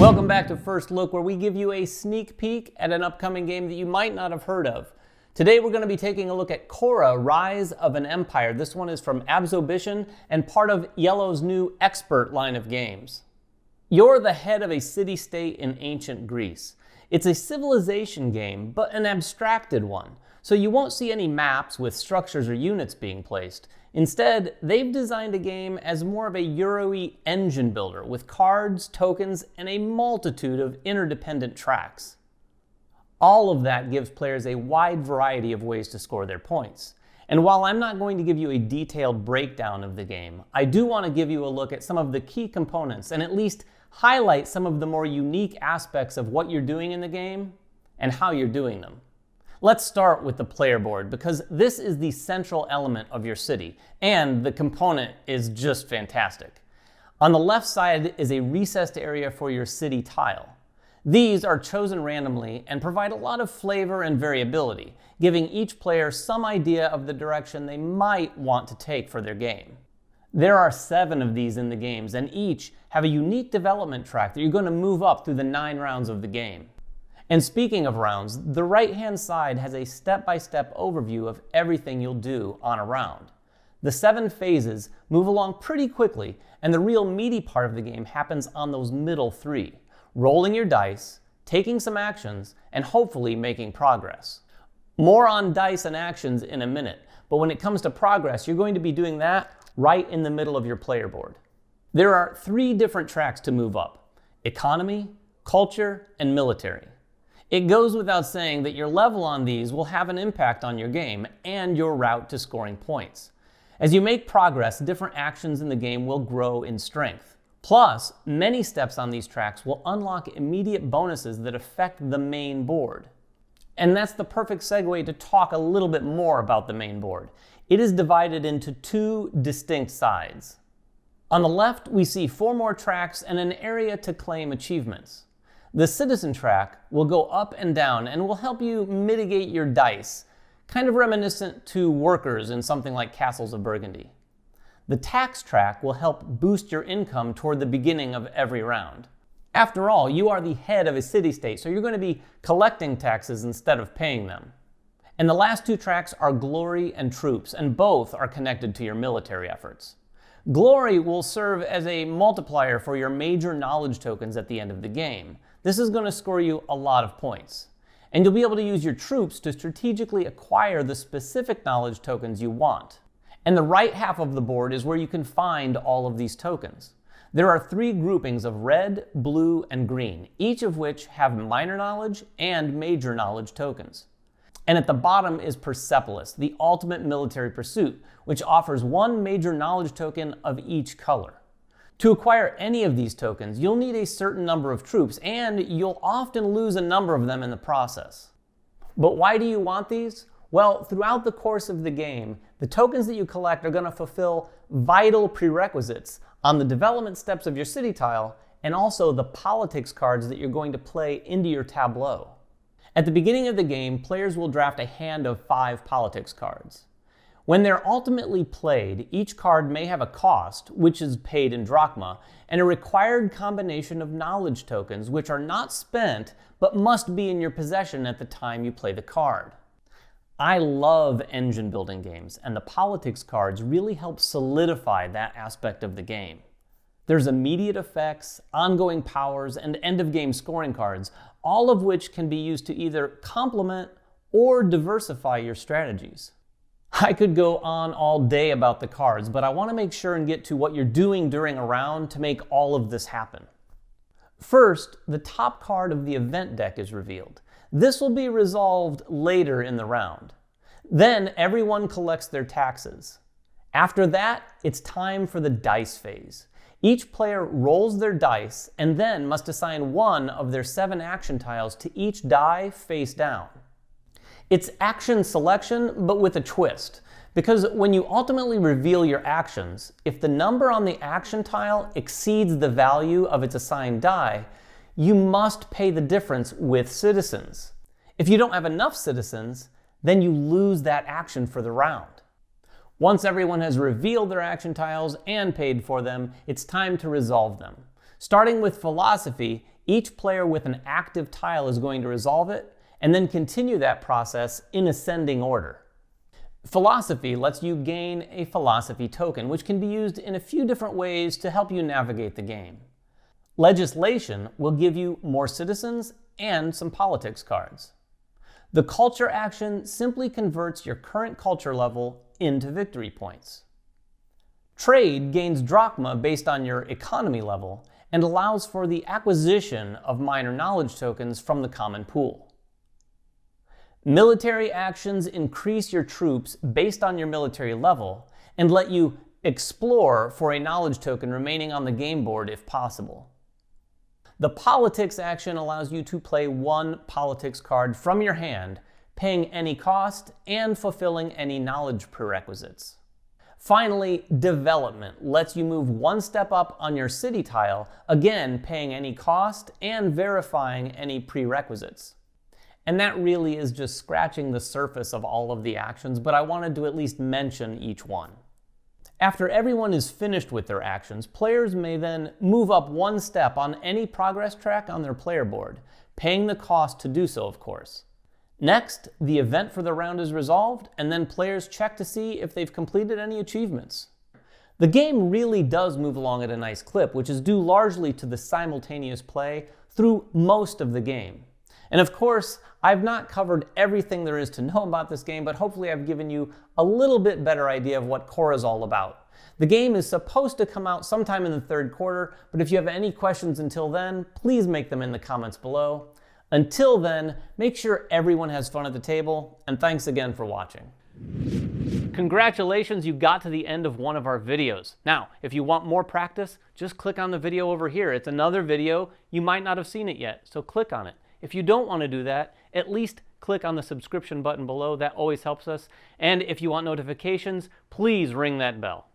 Welcome back to First Look, where we give you a sneak peek at an upcoming game that you might not have heard of. Today we're going to be taking a look at Khôra, Rise of an Empire. This one is from Absobition and part of Iello's new Expert line of games. You're the head of a city-state in ancient Greece. It's a civilization game, but an abstracted one, so you won't see any maps with structures or units being placed. Instead, they've designed a game as more of a Euro-y engine builder with cards, tokens, and a multitude of interdependent tracks. All of that gives players a wide variety of ways to score their points. And while I'm not going to give you a detailed breakdown of the game, I do want to give you a look at some of the key components and at least highlight some of the more unique aspects of what you're doing in the game and how you're doing them. Let's start with the player board, because this is the central element of your city, and the component is just fantastic. On the left side is a recessed area for your city tile. These are chosen randomly and provide a lot of flavor and variability, giving each player some idea of the direction they might want to take for their game. There are 7 of these in the games, and each have a unique development track that you're going to move up through the 9 rounds of the game. And speaking of rounds, the right-hand side has a step-by-step overview of everything you'll do on a round. The 7 phases move along pretty quickly, and the real meaty part of the game happens on those middle 3, rolling your dice, taking some actions, and hopefully making progress. More on dice and actions in a minute, but when it comes to progress, you're going to be doing that right in the middle of your player board. There are 3 different tracks to move up: economy, culture, and military. It goes without saying that your level on these will have an impact on your game and your route to scoring points. As you make progress, different actions in the game will grow in strength. Plus, many steps on these tracks will unlock immediate bonuses that affect the main board. And that's the perfect segue to talk a little bit more about the main board. It is divided into 2 distinct sides. On the left, we see 4 more tracks and an area to claim achievements. The citizen track will go up and down and will help you mitigate your dice, kind of reminiscent to workers in something like Castles of Burgundy. The tax track will help boost your income toward the beginning of every round. After all, you are the head of a city-state, so you're going to be collecting taxes instead of paying them. And the last 2 tracks are glory and troops, and both are connected to your military efforts. Glory will serve as a multiplier for your major knowledge tokens at the end of the game. This is going to score you a lot of points. And you'll be able to use your troops to strategically acquire the specific knowledge tokens you want. And the right half of the board is where you can find all of these tokens. There are 3 groupings of red, blue, and green, each of which have minor knowledge and major knowledge tokens. And at the bottom is Persepolis, the ultimate military pursuit, which offers 1 major knowledge token of each color. To acquire any of these tokens, you'll need a certain number of troops, and you'll often lose a number of them in the process. But why do you want these? Well, throughout the course of the game, the tokens that you collect are going to fulfill vital prerequisites on the development steps of your city tile, and also the politics cards that you're going to play into your tableau. At the beginning of the game, players will draft a hand of 5 politics cards. When they're ultimately played, each card may have a cost, which is paid in drachma, and a required combination of knowledge tokens, which are not spent, but must be in your possession at the time you play the card. I love engine building games, and the politics cards really help solidify that aspect of the game. There's immediate effects, ongoing powers, and end-of-game scoring cards, all of which can be used to either complement or diversify your strategies. I could go on all day about the cards, but I want to make sure and get to what you're doing during a round to make all of this happen. First, the top card of the event deck is revealed. This will be resolved later in the round. Then everyone collects their taxes. After that, it's time for the dice phase. Each player rolls their dice and then must assign 1 of their 7 action tiles to each die face down. It's action selection, but with a twist, because when you ultimately reveal your actions, if the number on the action tile exceeds the value of its assigned die, you must pay the difference with citizens. If you don't have enough citizens, then you lose that action for the round. Once everyone has revealed their action tiles and paid for them, it's time to resolve them. Starting with philosophy, Each player with an active tile is going to resolve it, and then continue that process in ascending order. Philosophy lets you gain a philosophy token, which can be used in a few different ways to help you navigate the game. Legislation will give you more citizens and some politics cards. The culture action simply converts your current culture level into victory points. Trade gains drachma based on your economy level and allows for the acquisition of minor knowledge tokens from the common pool. Military actions increase your troops based on your military level and let you explore for a knowledge token remaining on the game board if possible. The politics action allows you to play one politics card from your hand, paying any cost and fulfilling any knowledge prerequisites. Finally, development lets you move one step up on your city tile, again paying any cost and verifying any prerequisites. And that really is just scratching the surface of all of the actions, but I wanted to at least mention each one. After everyone is finished with their actions, players may then move up one step on any progress track on their player board, paying the cost to do so, of course. Next, the event for the round is resolved, and then players check to see if they've completed any achievements. The game really does move along at a nice clip, which is due largely to the simultaneous play through most of the game. And of course, I've not covered everything there is to know about this game, but hopefully I've given you a little bit better idea of what Khôra is all about. The game is supposed to come out sometime in the third quarter, but if you have any questions until then, please make them in the comments below. Until then, make sure everyone has fun at the table, and thanks again for watching. Congratulations, you got to the end of one of our videos. Now, if you want more practice, just click on the video over here. It's another video. You might not have seen it yet, so click on it. If you don't want to do that, at least click on the subscription button below. That always helps us. And if you want notifications, please ring that bell.